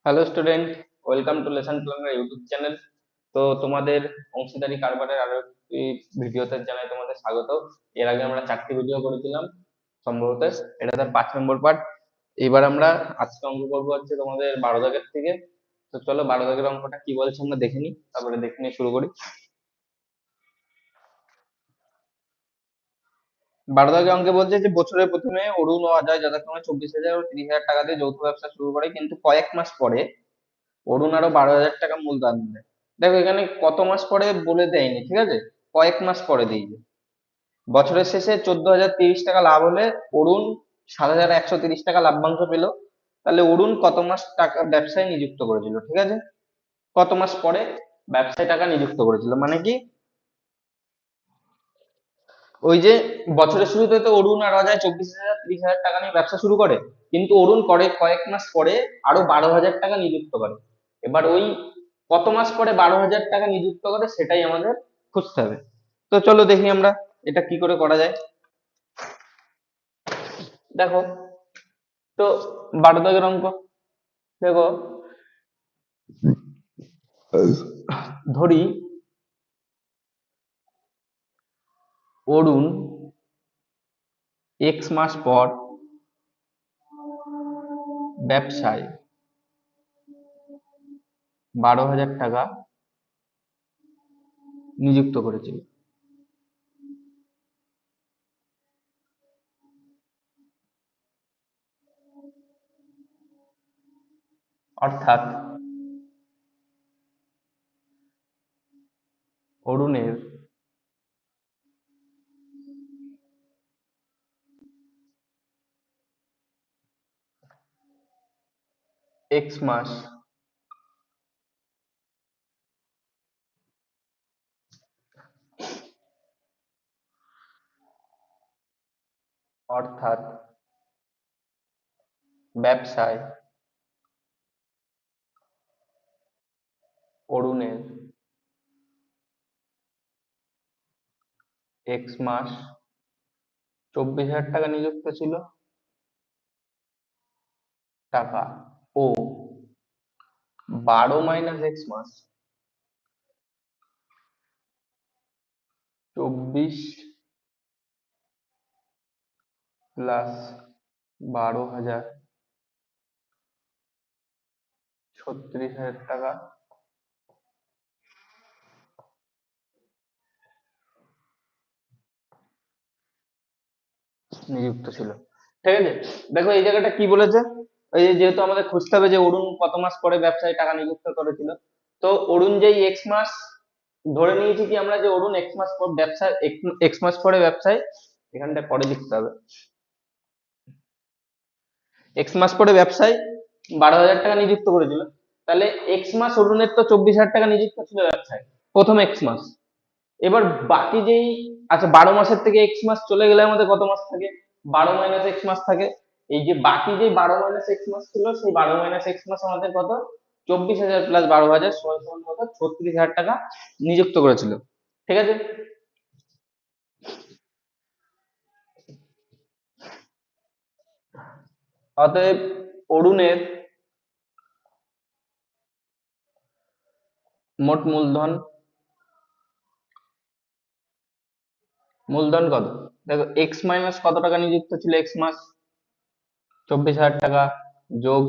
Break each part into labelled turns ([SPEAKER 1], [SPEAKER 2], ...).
[SPEAKER 1] Hello student, welcome to lesson planner YouTube channel. তো তোমাদের অংশীদারি কারবারের আরো একটি ভিডিওতে জানাই তোমাদের স্বাগত। এর আগে আমরা 4টি ভিডিও করেছিলাম সম্ভবত, এটা তার 5 নম্বর পার্ট। এবার আমরা আজকে অঙ্ক করবো হচ্ছে তোমাদের 12 দাগের থেকে। তো চলো 12 দাগের অঙ্কটা কি বলছে আমরা দেখে নিই, তারপরে দেখে নিয়ে শুরু করি। 12 দাগের অঙ্কে বলছে যে বছরের প্রথমে অরুণ ও অজয় যথাক্রমে 24,000 ও 30,000 টাকা দিয়ে যৌথ ব্যবসা শুরু করে, কিন্তু কয়েক মাস পরে অরুণ আরো 12,000 টাকা মূলধন দেয়। দেখো এখানে কত মাস পরে বলে দেয়নি, ঠিক আছে, কয়েক মাস পরে দিয়েছে। বছরের শেষে 14,030 টাকা লাভ হলে অরুণ 7,130 টাকা লাভ্যাংশ পেল। তাহলে অরুণ কত মাস টাকা ব্যবসায় নিযুক্ত করেছিল, ঠিক আছে, কত মাস পরে ব্যবসায় টাকা নিযুক্ত করেছিল মানে কি, ওই যে বছরের শুরুতে তো অরুণ আর অজয় 24,000 30,000 টাকা নিয়ে ব্যবসা শুরু করে, কিন্তু অরুণ করে কয়েক মাস পরে আরো 12,000 টাকা নিযুক্ত করে। এবার ওই কত মাস পরে 12,000 টাকা নিযুক্ত করে সেটাই আমাদের খুঁজতে হবে। তো চলো দেখি আমরা এটা কি করে করা যায়। দেখো, তো 12 দাগের অঙ্ক, দেখো ধরি অরুণ এক্স মাস পর ব্যবসায় 12,000 টাকা নিযুক্ত করেছিল। অর্থাৎ অরুণের এক্স মাস অর্থাৎ ব্যবসায় অরুণের এক্স মাস 24,000 টাকা নিযুক্ত ছিল টাকা, ও 12 - এক্স মাস 24 প্লাস 12,000 36,000 টাকা নিযুক্ত ছিল, ঠিক আছে। দেখো এই জায়গাটা কি বলেছে, এই যে যেহেতু আমাদের খুঁজতে হবে যে অরুণ কত মাস পরে ব্যবসায় টাকা নিযুক্ত করেছিল, তো অরুণ যেই এক্স মাস ধরে নিয়েছি কি আমরা, যে অরুণ এক্স মাস পর ব্যবসায় এক্স মাস পরে ব্যবসায়, এখানটা পরে লিখতে হবে, এক্স মাস পরে ব্যবসায় 12,000 টাকা নিযুক্ত করেছিল। তাহলে এক্স মাস অরুণের তো 24,000 টাকা নিযুক্ত ছিল ব্যবসায়, প্রথম এক্স মাস। এবার বাকি যেই, আচ্ছা 12 মাসের থেকে এক্স মাস চলে গেলে আমাদের কত মাস থাকে, 12 - এক্স মাস থাকে। এই যে বাকি যে 12 - এক্স মাস ছিল, সেই 12 - এক্স মাস আমাদের কত, 24,000 প্লাস 12,000 সমান সমান কত, 36,000 টাকা নিযুক্ত করেছিল, ঠিক আছে। অতএব অরুণের মোট মূলধন, মূলধন কত, দেখো এক্স মাইনাস কত টাকা নিযুক্ত ছিল এক্স মাস, 24,000 টাকা, যোগ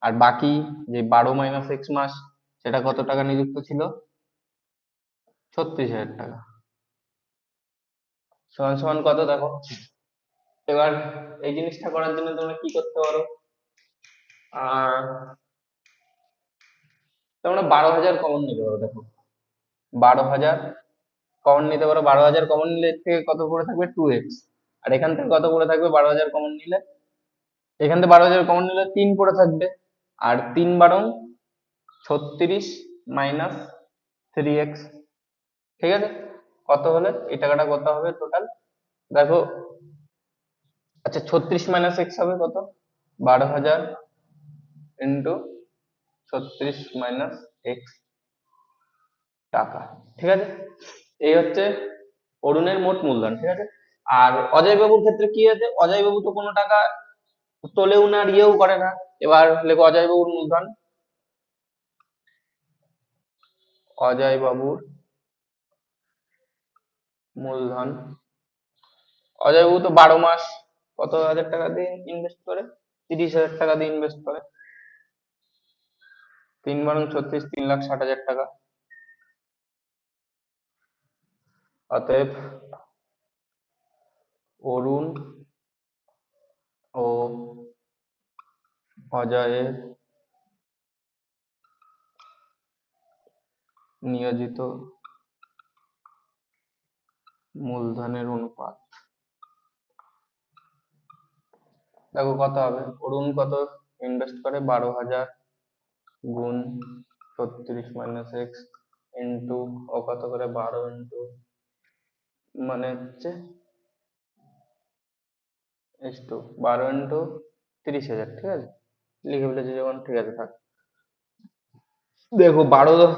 [SPEAKER 1] আর বাকি যে 12 - এক্স মাস, সেটা কত টাকা নিযুক্ত ছিল, 36,000 টাকা, সমান সমান কত দেখো। এবার এই জিনিসটা করার জন্য তোমরা কি করতে পারো, আহ তোমরা 12,000 কমন নিতে পারো। দেখো 12,000 কমন নিতে পারো, 12,000 কমন নিলে এর থেকে কত পড়ে থাকবে, 2x। আর এখান থেকে কত পড়ে থাকবে, 12,000 কমন নিলে, এখান থেকে 12,000 কমন নিলে 3 পড়ে থাকবে। আর 3 × 12 = 36 মাইনাস 3x, ঠিক আছে। কত হলে এই টাকাটা কত হবে টোটাল, দেখো, আচ্ছা 36 - x হবে কত, 12,000 ইন্টু 36 - x টাকা, ঠিক আছে। এই হচ্ছে অরুণের মোট মূলধন, ঠিক আছে। আর অজয় বাবুর ক্ষেত্রে কি আছে, অজয় বাবু তো কোনো টাকা তোলেও না আর ইয়েও করে না। এবার লেখো অজয় বাবুর মূলধন, অজয় বাবুর মূলধন। অজয় বাবু তো 12 মাস কত হাজার টাকা দিয়ে ইনভেস্ট করে? 30,000 টাকা দিয়ে ইনভেস্ট করে। 3 × 36, 3,60,000 টাকা। অতএব অরুণ ও অজয়ের নিয়োজিত মূলধনের অনুপাত, দেখো কত হবে। অরুণ কত ইনভেস্ট করে? 12,000 গুণ 36 - x ইন্টু, ও কত করে? 12 ইন্টু, মানে হচ্ছে 12 × 30,000, ঠিক আছে? লিখে ফেলেছি যখন, ঠিক আছে থাক। দেখো 12,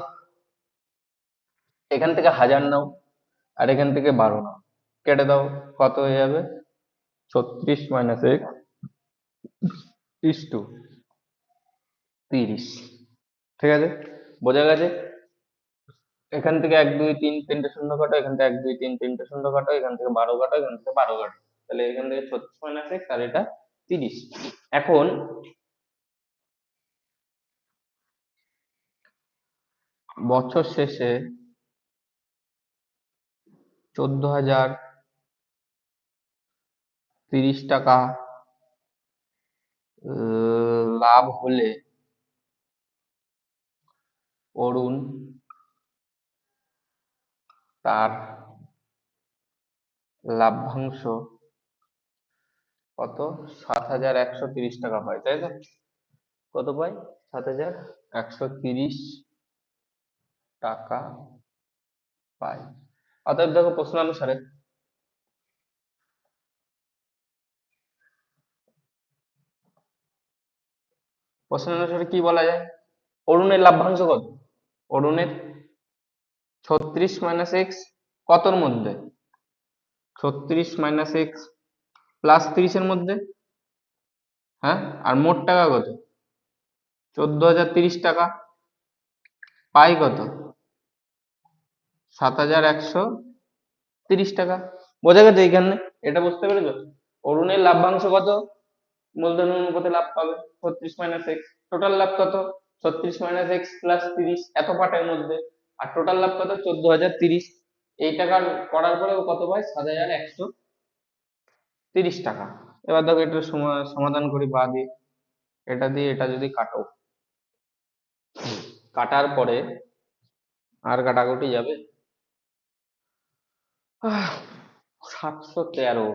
[SPEAKER 1] এখান থেকে 1000 নাও আর এখান থেকে 12 নাও, কেটে দাও, কত হয়ে যাবে? 36 - x ইস টু 30, ঠিক আছে? বোঝা গেছে? এখান থেকে 1 2 3 তিনটে শূন্য কাটো, এখান থেকে 1 2 3 তিনটে শূন্য কাটো, এখান থেকে 12 কাটো, এখান থেকে 12 কাটো, তাহলে এখান থেকে 36 - x আর এটা 30। এখন বছর শেষে 14,030 টাকা লাভ হলে অরুণ তার লাভ্যাংশ কত? 7,130 টাকা পায়, তাই তো? কত পায়? 7,130 টাকা পায়। অতএব দেখো প্রশ্ন অনুসারে কি বলা যায়? অরুণের লাভ্যাংশ কত? অরুণের 36 - x কতর মধ্যে? 36 - x প্লাস 30-এর মধ্যে। হ্যাঁ, আর মোট টাকা কত? 14,030 টাকা। পাই কত? 7,130 টাকা। বোঝা গেছে এইখানে? এটা বুঝতে পেরেছো? অরুণের লাভ্যাংশ কত? মূলধন অনুপাতে লাভ পাবে 36 - x। টোটাল লাভ কত? 36 - x প্লাস 30 এত পার্টের মধ্যে। আর টোটাল লাভ কত? 14,030। এই টাকা করার পরে ও কত পায়? 7,130 টাকা। এবার দেখো এটা সমাধান করি বা দিয়ে। এটা দিয়ে এটা যদি কাটো, কাটার পরে আর কাটাকুটি যাবে? 713।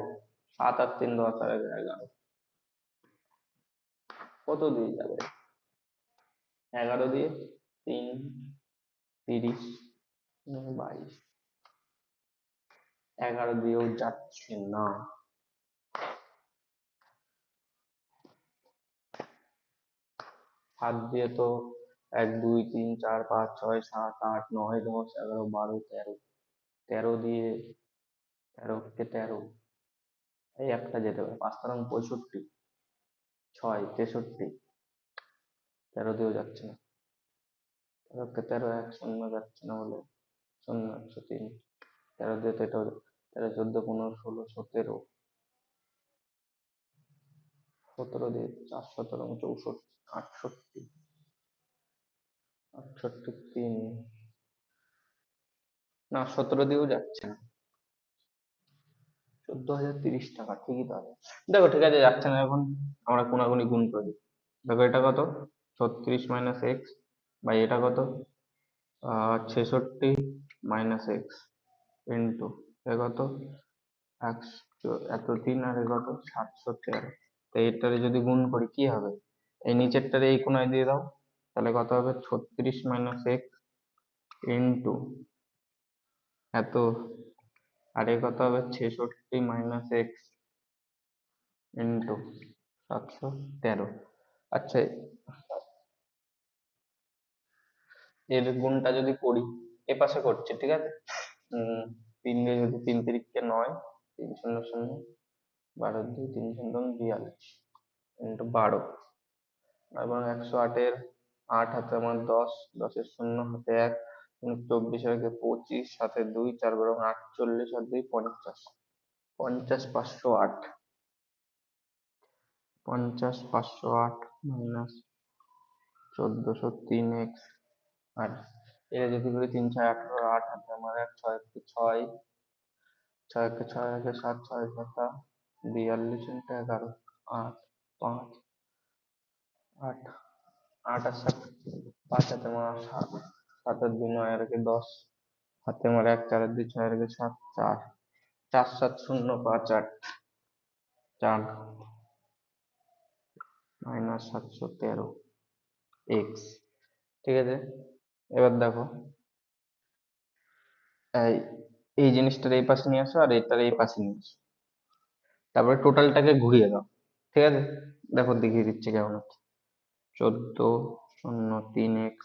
[SPEAKER 1] 7 আর 3 10 আর 11, কত দিয়ে যাবে? 11 দিয়ে 3 30, 22। 11 দিয়েও যাচ্ছে না। 7 দিয়ে তো 1 2 3 4 5 6 7 8 9 10 11 12 13। 13 দিয়ে 13 কে 13, এই একটা যেতে পারে। 5 13 65, 6 63। 13 দিয়েও যাচ্ছে না। 13 কে 13, 1 শূন্য যাচ্ছে না বলে 0 103। 13 দিয়ে তো এটা 13 14 15 16 17। 17 দিয়ে 4 17 64 68, 68 3। না, 17 দিয়েও যাচ্ছে না। 14,030 টাকা, ঠিকই তাহলে। দেখো ঠিক আছে, যাচ্ছে না এখন। আমরা কোনাকুনি গুণ করে দিই। দেখো এটা কত? 36 - x বাই এটা কত? 66 - x ইন্টু এ কত? 103 আর এ কত? 713। তো এইটারে যদি গুণ করি কি হবে? এই নিচেরটারে এই কোনায় দিয়ে দাও, তাহলে কত হবে? 36 - x ইন্টু এত, আর এ কত হবে? 66 - x ইন্টু 713। আচ্ছা, এর গুণটা যদি করি, এ পাশে করছি, ঠিক আছে? 3 দিয়ে যদি 3 তিরিকে 9, 3 শূন্য শূন্য, 12 2 3 শূন্য 42 ইন্টু 12, এবং 108-এর 8 হাতে আমার 10, 10-এর শূন্য হাতে 1, চব্বিশ আর একে 25, সাথে 2, 4 বরং 48, আর 2 50, 50, 508, 50, 508 মাইনাস 1403x, আর এটা যদি করি 3, 6, 18, 8 হাতে আমার 1, 6, 6, 6, 7, 6, 7, 42, 11, 8, 5, 8, 8 আর 7, 5 হাতে আমার 7, 7 আর 2, 9 আর একে 10, হাতে আমার 1, 4 আর 2, 6 আর একে 7, 4, 4, 7, 0, 5, 8, 4 মাইনাস 713 এক্স। ঠিক আছে, এবার দেখো, এই এই জিনিসটার এই পাশে নিয়ে আসো আর এটার এই পাশে নিয়ে আসো, তারপরে টোটালটাকে ঘুরিয়ে দাও। ঠিক আছে, দেখো দেখিয়ে দিচ্ছে কেমন হচ্ছে। 1403x,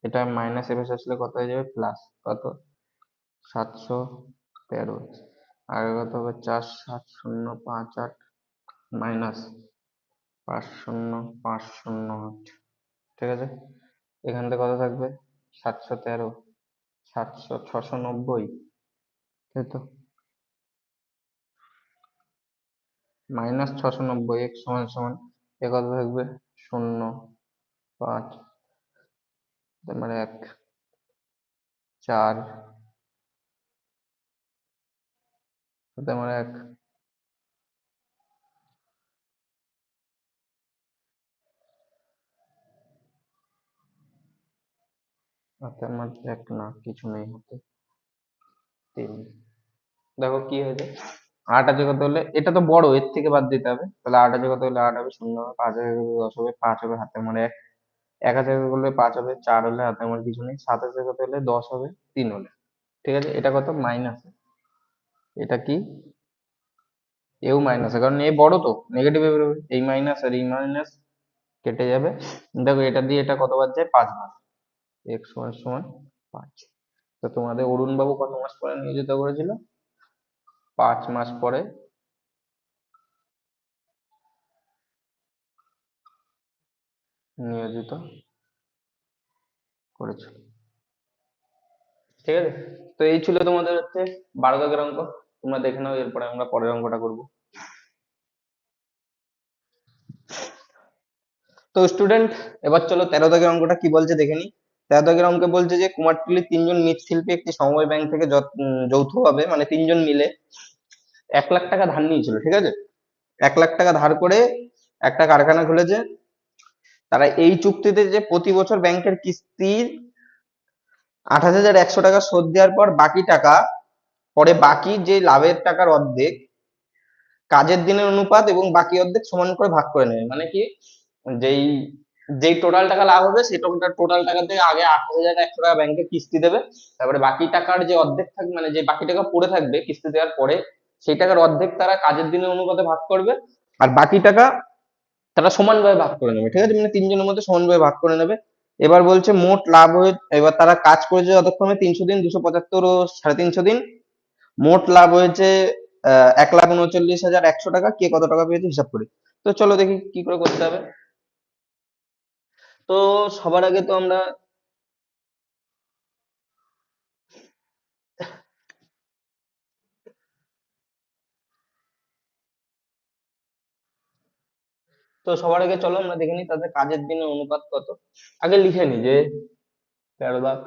[SPEAKER 1] এটা মাইনাস এ ভেসে আসলে কত হয়ে যাবে, প্লাস কত, 713, আর কত হবে 47058 মাইনাস 505008। ঠিক আছে, এখান থেকে কত থাকবে, 713, 690, তাই তো, মাইনাস 690 x সমান সমান এ কত থাকবে, 0, 5, তারপরে 1, 4, তারপরে 1, হাতে আমার 1 না, কিছু নেই হাতে, 3। দেখো কি হয়েছে, 8 আছে কত হলে, এটা তো বড়, এর থেকে বাদ দিতে হবে, তাহলে 8 আছে কত হলে 8 হবে, 0 হবে, 5 আছে কত হলে 10 হবে, 5 হবে, হাতে আমার 1, 1 আছে কত হলে 5 হবে, 4 হলে হাতে আমার কিছু নেই, 7 আছে কত হলে 10 হবে, 3 হলে। ঠিক আছে, এটা কত, মাইনাস, এটা কি, এও মাইনাস, কারণ এ বড় তো, নেগেটিভে বেরোবে, এই মাইনাস আর এই মাইনাস কেটে যাবে। দেখো এটা দিয়ে এটা কতবার যায়, 5 বার, এক্স সমান সমান 5। তো তোমাদের অরুণ বাবু কত মাস পরে নিয়োজিত করেছিল, 5 মাস পরে নিয়োজিত করেছিল। ঠিক আছে, তো এই ছিল তোমাদের হচ্ছে 12 দাগের অঙ্ক। তোমরা দেখে নাও, এরপরে আমরা পরের অঙ্কটা করব। তো স্টুডেন্ট, এবার চলো 13 দাগের অঙ্কটা কি বলছে দেখে নি। 13 দাগের অঙ্কে বলছে যে কুমারটুলির 3 জন মৃৎশিল্পী একটি সমবায় ব্যাংক থেকে যৌথভাবে, মানে 3 জন মিলে 1 লাখ টাকা ধার নিয়েছিল। ঠিক আছে, 1 লাখ টাকা ধার করে একটা কারখানা খুলেছে। তারা এই চুক্তিতে যে প্রতি বছর ব্যাংকের কিস্তির 28,100 টাকা শোধ দেওয়ার পর বাকি টাকা, পরে বাকি যে লাভের টাকার অর্ধেক কাজের দিনের অনুপাত এবং বাকি অর্ধেক সমান করে ভাগ করে নেবে। মানে কি, যেই যেই টোটাল টাকা লাভ হবে সেই টোটাল টাকা থেকে আগে 28,100 টাকা ব্যাংকে কিস্তি দেবে, তারপরে বাকি টাকার যে অর্ধেক থাকবে, মানে যে বাকি টাকা পড়ে থাকবে কিস্তি দেওয়ার পরে, সেই টাকার অর্ধেক তারা কাজের দিনের অনুপাতে ভাগ করবে, আর বাকি টাকা তারা সমানভাবে ভাগ করে নেবে। ঠিক আছে, মানে 3 জনের মধ্যে সমানভাবে ভাগ করে নেবে। এবার বলছে মোট লাভ হয়ে, এবার তারা কাজ করেছে যতক্ষণে 300 দিন, 275 ও 350 দিন, মোট লাভ হয়েছে 1,39,100 টাকা। কে কত টাকা পেয়েছে হিসাব করি। তো চলো দেখি কি করে করতে হবে। তো সবার আগে তো আমরা, চলো আমরা দেখে নিই তাদের কাজের দিনের অনুপাত কত। আগে লিখে নি যে 13 লাখ,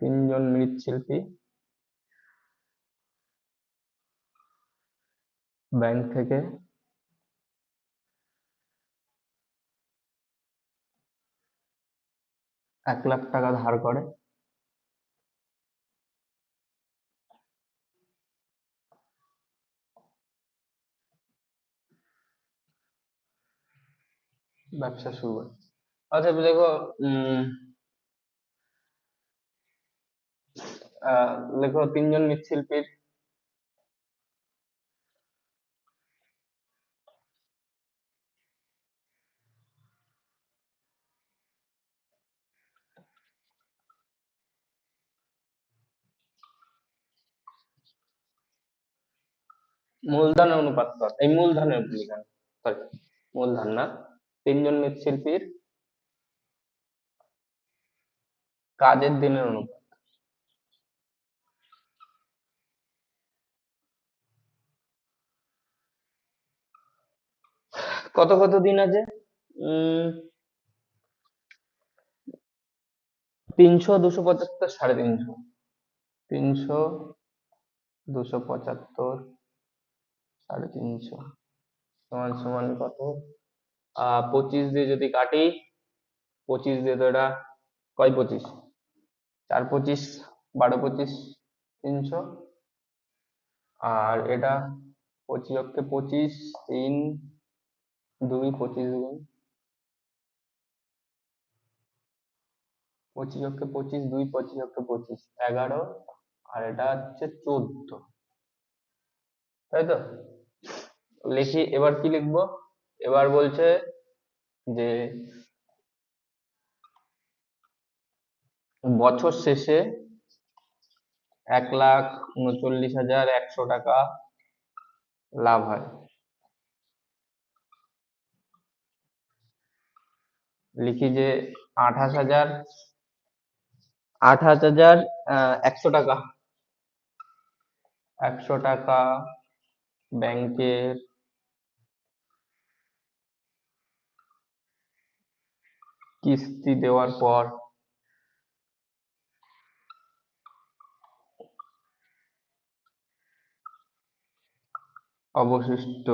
[SPEAKER 1] 3 জন মৃৎশিল্পী ব্যাংক থেকে 1 লাখ টাকা ধার করে, ব্যবসা শুরু করে। আচ্ছা দেখো, উম লেখো 3 জন মৃৎশিল্পীর মূলধনের অনুপাত কত, এই মূলধনের লিখা, সরি, মূলধন না, 3 জন মৃৎশিল্পীর কাজের দিনের অনুপাত। কত কত দিন আছে? উম 300, 275, 350। 300, 275, 350 সমান সমান কত? 25 দিয়ে যদি কাটি, 25 দিয়ে তো এটা কয় 25, 4 25, 12 25, 300। আর এটা 25 অক্ষে 25, 3, 2, 25 গুণ 25 অক্ষে 25, 2, 25 অক্ষে 25, 11। আর এটা হচ্ছে 14, তাই তো? লিখি, এবার কি লিখবো? এবার বলছে যে বছর শেষে 1,39,100 টাকা লাভ হয়। লিখি যে 28,000, 100 টাকা, 100 টাকা ব্যাংকের কিস্তি দেওয়ার পর অবশিষ্ট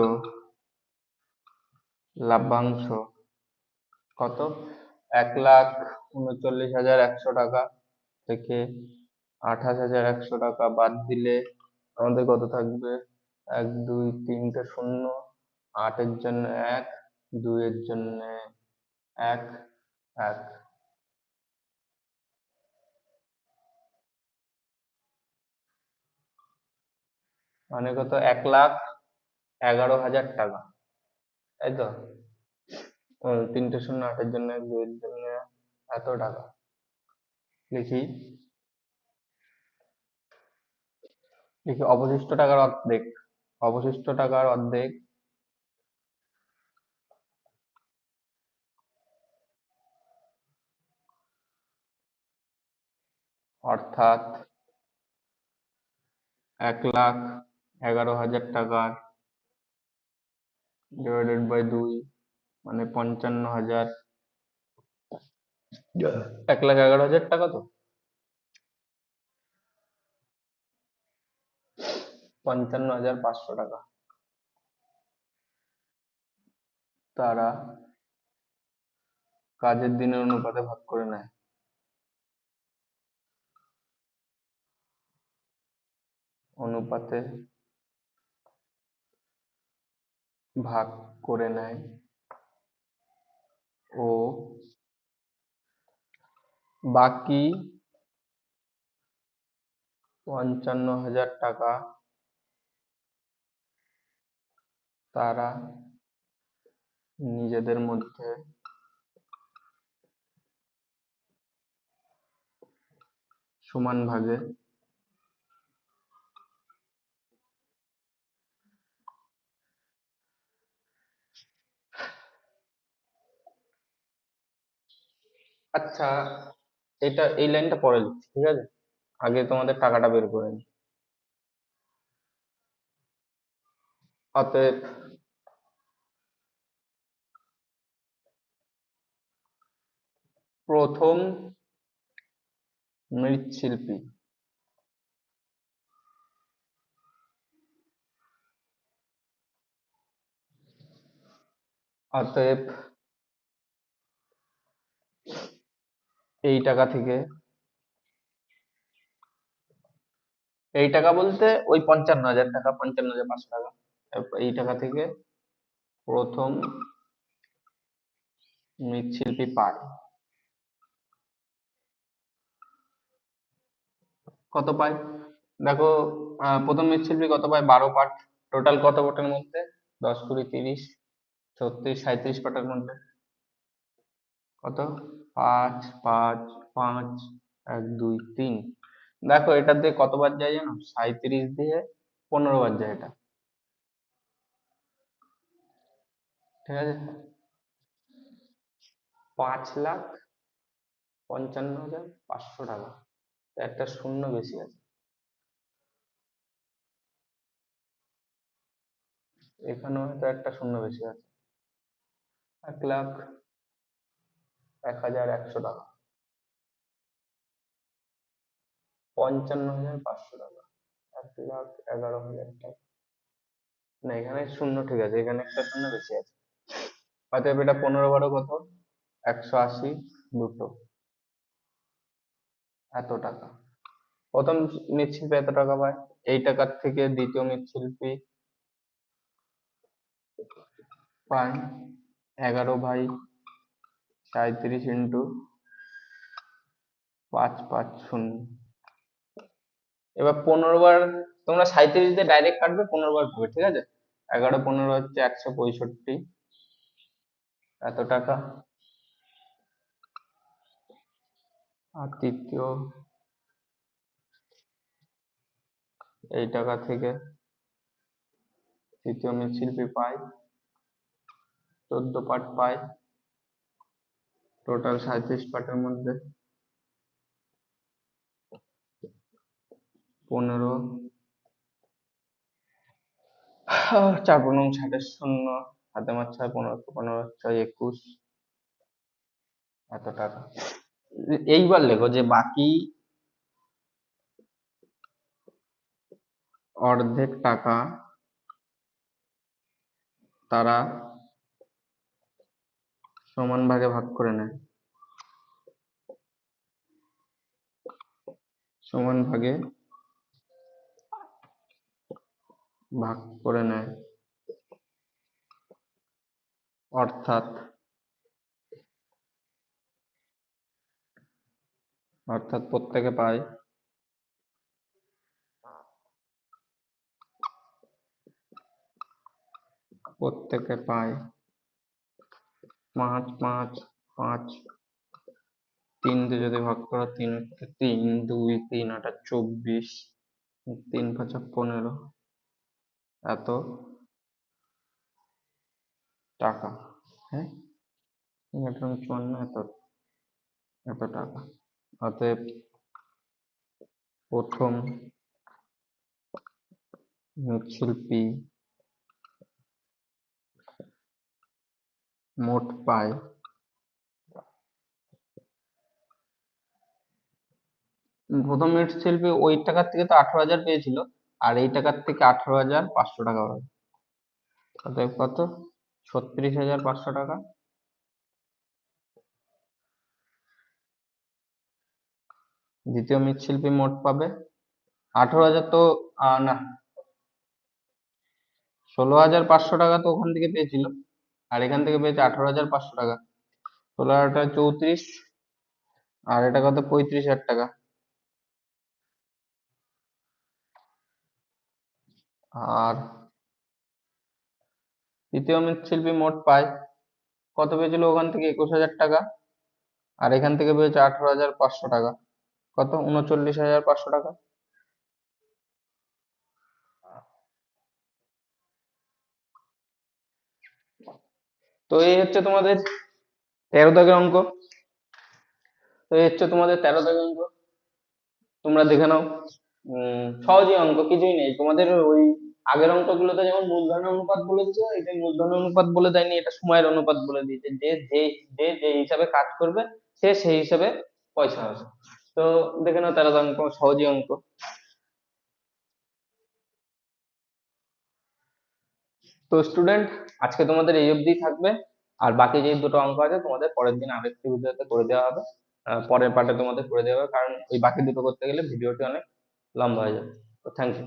[SPEAKER 1] লাভ্যাংশ কত? 1,39,100 টাকা থেকে 28,100 টাকা বাদ দিলে আমাদের কত থাকবে? 1, 2, 3টে শূন্য, 8-এর জন্য 1, 2-এর জন্য 1, 1। মানে কত? 1,11,000 টাকা, তাই তো? 3টে শূন্য, 8-এর জন্য 1, 2-এর জন্য এত টাকা। লিখি, লিখি অবশিষ্ট টাকার অর্ধেক, অবশিষ্ট টাকার অর্ধেক অর্থাৎ 1,11,000 টাকার /2 মানে 55,000। 1,11,000 টাকা তো 55,500 টাকা তারা কাজের দিনের অনুপাতে ভাগ করে নেয়। অনুপাতে ভাগ করে নেয় ও বাকি 55,000 টাকা তারা নিজেদের মধ্যে সমান ভাগে আচ্ছা, এই লাইনটা পরে লিখছি, ঠিক আছে? আগে তোমাদের টাকাটা বের করে নিই। অতএব প্রথম মৃৎশিল্পী অতএব এই টাকা থেকে, এই টাকা বলতে ওই 55,000 টাকা, 55,500 টাকা, এই টাকা থেকে প্রথম মৃৎশিল্পী পায় কত পায়? দেখো, প্রথম মৃৎশিল্পী কত পায়? 12 পার্ট। টোটাল কত পার্টের মধ্যে? 10, 20, 30, 36, 37 পার্টের মধ্যে কত? 5, 5, 5, 1, 2, 3। দেখো এটা দিয়ে কতবার যায় জানো? 37 দিয়ে 15 বার যায় এটা, ঠিক আছে? 5,00,000 55,500 টাকা, একটা শূন্য বেশি আছে। এখানেও হয়তো একটা শূন্য বেশি আছে। 1,01,100 টাকা, 55,500 টাকা, 1,11,000 টাকা। না, এখানে শূন্য ঠিক আছে, এখানে একটা শূন্য বেশি আছে। অতএব এটা 15 × 12 কত? 180, দুটো, এত টাকা। প্রথম মৃৎশিল্পী এত টাকা পায়, এই টাকার থেকে দ্বিতীয় মৃৎশিল্পী পায় 11/37 × 550। এবার 15 বার, তোমরা 37 দিয়ে ডাইরেক্ট কাটবে, 15 বার পাবে, ঠিক আছে। 11 × 15 হচ্ছে 165, এত টাকা। আর তৃতীয় এই টাকা থেকে তৃতীয় মৃৎশিল্পী পায় 14 পার্ট পায়, টোটাল 37 পার্টের মধ্যে 15, 4×9 = 60, হাতে মার 6, 15, 15 × 6 = 21, এত টাকা। এইবার লেখো যে বাকি অর্ধেক টাকা তারা সমান ভাগে ভাগ করে নেয়, সমান ভাগে ভাগ করে নেয়, অর্থাৎ প্রত্যেকে পায় 5, 5, 5। 3 দিয়ে যদি ভাগ করো, 3 হচ্ছে 3, 2, 3, 8, 24, 3, 5, 15, এত টাকা। হ্যাঁ, 54, এত এত টাকা। অতএব প্রথম মৃৎশিল্পী মোট পায় প্রথম মৃৎশিল্পী ওই টাকার থেকে তো 18,000 পেয়েছিল, আর এই টাকার থেকে 18,500 টাকা পাবে। অতএব কত? 36,500 টাকা। দ্বিতীয় মৃৎশিল্পী মোট পাবে 18,000, তো না, 16,500 টাকা তো ওখান থেকে পেয়েছিল, আর এখান থেকে পেয়েছে 18,500 টাকা। 16,8 × 34, আর এটা কত? 35,000 টাকা। আর তৃতীয় মৃৎশিল্পী মোট পায় কত? পেয়েছিল ওখান থেকে 21,000 টাকা, আর এখান থেকে পেয়েছে 18,500 টাকা। কত? 39,500 টাকা। তো এই হচ্ছে তোমাদের 13 দাগের অঙ্ক। তোমরা দেখে নাও। সহজই অঙ্ক, কিছুই নেই তোমাদের। ওই আগের অঙ্কগুলোতে যেমন মূলধনের অনুপাত বলে দিয়েছে, এটা মূলধনের অনুপাত বলে দেয়নি, এটা সময়ের অনুপাত বলে দিয়েছে। যে যে যে যে হিসাবে কাজ করবে, সে সেই হিসাবে পয়সা হবে। তো দেখে নাও 13 অঙ্ক, সহজই অঙ্ক। তো স্টুডেন্ট, আজকে তোমাদের এই অবধি থাকবে। আর বাকি যে দুটো অঙ্ক আছে তোমাদের পরের দিন আরেকটি ভিডিওতে করে দেওয়া হবে, পরের পার্টে তোমাদের করে দেওয়া হবে, কারণ ওই বাকি দুটো করতে গেলে ভিডিওটি অনেক লম্বা হয়ে যাবে। তো থ্যাংক ইউ।